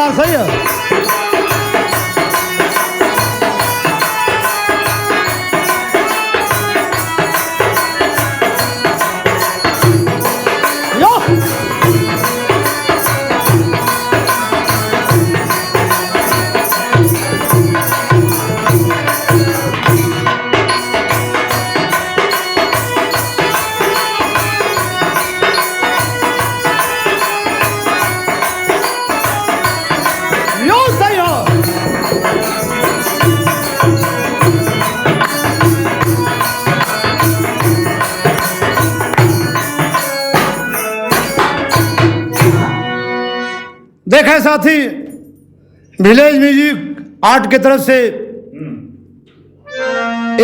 बात सही है। देखें साथी, विलेज म्यूजिक आर्ट की तरफ से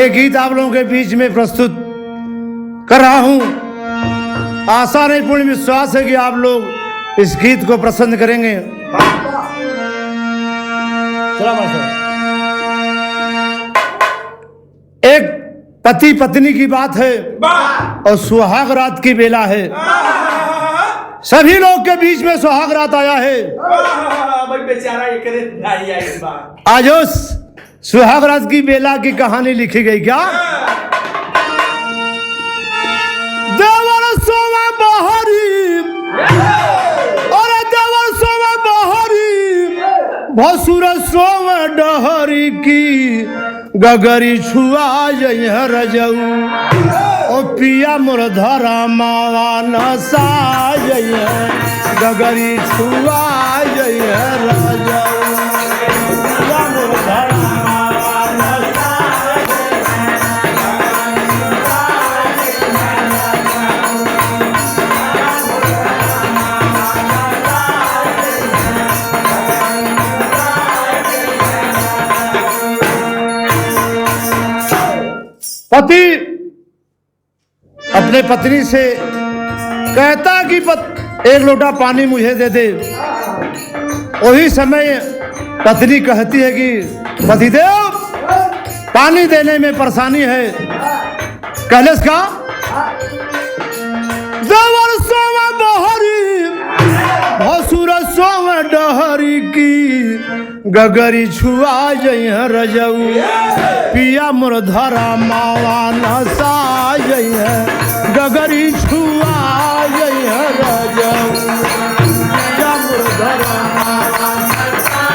एक गीत आप लोगों के बीच में प्रस्तुत कर रहा हूं। आशा नहीं पूर्ण विश्वास है कि आप लोग इस गीत को पसंद करेंगे। एक पति पत्नी की बात है और सुहाग रात की बेला है। सभी लोग के बीच में सुहाग रात आया है। आज उस सुहाग रात की बेला की कहानी लिखी गई क्या? देवर सोवा बहरी और देवर सोवा बहरी भसुर सोवा डहरी की गगरी छुआ जइह रजऊ ओ पिया मोर धरा मावा नसा जइह गगरी छुआ जइह रजऊ पिया मोर धरा मावा नसा पति अपने पत्नी से कहता कि एक लोटा पानी मुझे दे दे। वही समय पत्नी कहती है कि पतिदेव पानी देने में परेशानी है। कहलेस का देवर सोवा बहरी भसुर सोवा डहरी की गगरी छुआ जइह रजऊ पिया मोर धरा मावा नसा जइह गगरी छुआ जइह रजऊ पिया मोर धरा मावा नसा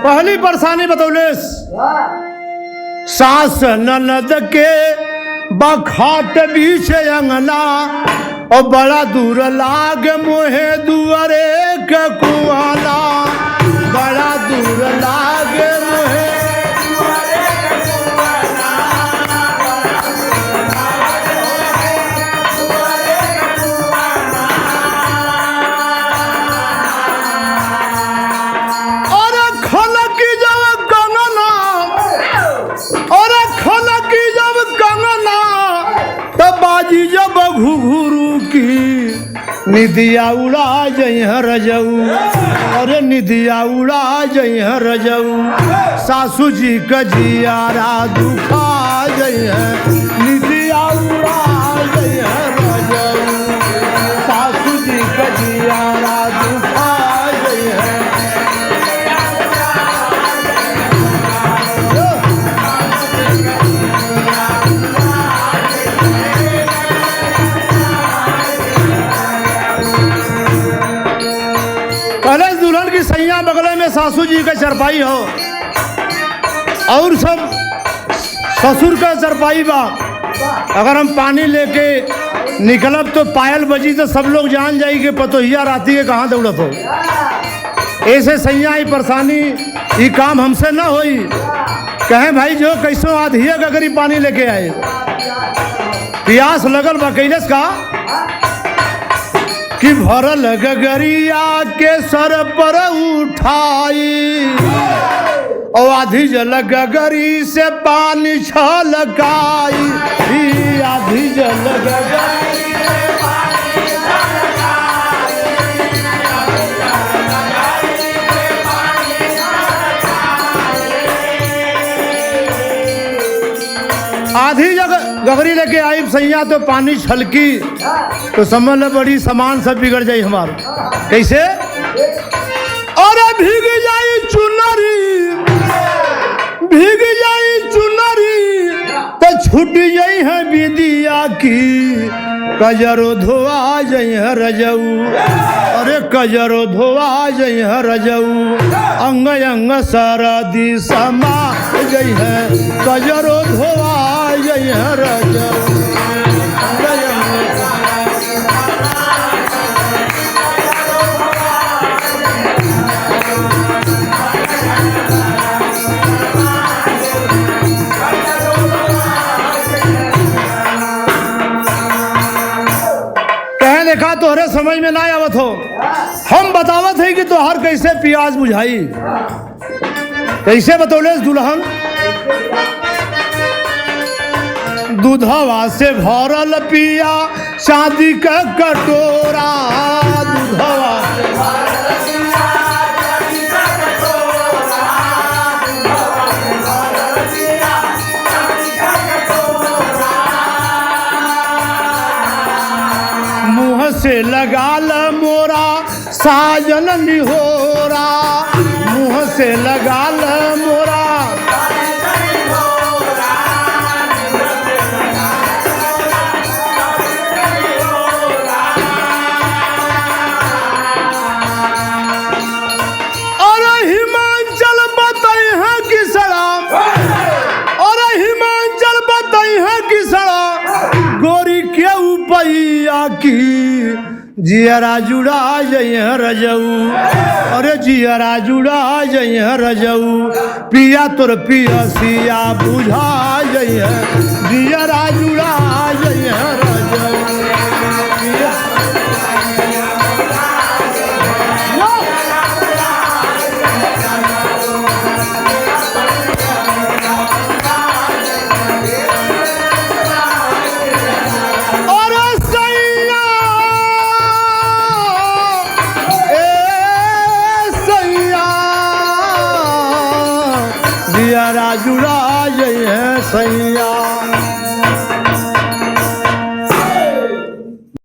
पहली परेशानी बतौलेस सास ननद के बखाट बीच अंगना और बड़ा दूर लाग मोहे दुआरे के कुआला बड़ा दूर लाग मोहे जब घुघुरू की निदिया उड़ा जइह रजऊ अरे निदिया उड़ा जइह रजऊ सासू जी का जियारा दुखा जइह निदिया उड़ा जइह रजऊ सासू जी का जियारा दुखा जइह सैया बगल में सासू जी का चरपाई हो और सब ससुर का चरपाई बा। अगर हम पानी लेके निकलब तो पायल बजी तो सब लोग जान जाई कि पतोहिया राती के कहाँ दौड़त हो। ऐसे सैया ही परेशानी ये काम हमसे ना होई। कहें भाई जो कैसो आधिया गगरी पानी लेके आए प्यास लगल बा कैलस का कि भरल गगरिया के सर पर उठाई और आधी जल गगरी से पानी छलकाई आधी जल गगरी से पानी छलकाई आधी गगरी लेके आई सैया तो पानी छलकी तो समझ ले बड़ी सामान सब बिगड़ जाई हमारा। कैसे? और भीग जाई चुनरी, भीग जाई चुनरी तो छूट जाई है विदिया की, कजरो धोआ जई है रजऊ। अरे कजरो धोआ जई है रजऊ, अंग अंग सरदी समा गई है, कजरो धोआ जई है रजऊ। देखा तोहरे समझ में ना आवत हो, हम बतावत है कि तोहर कैसे प्याज बुझाई। कैसे बतौले दुल्हन? दूधवा से भरल पिया चांदी का कटोरा, दूधवा से लगाल मोरा साजन निहोरा, मुँह से लगाल मोरा और हिमाचल बताई है किसड़ा, और हिमाचल बताई है किसड़ा, गोरी के उपैया की जियरा जुड़ा जई रजऊ। अरे जियरा जुड़ा जई रजऊ, पिया तोर पियसिया बुझा जई, जियरा जुड़ा जई रजऊ। जियरा जुड़ा जई है सैया।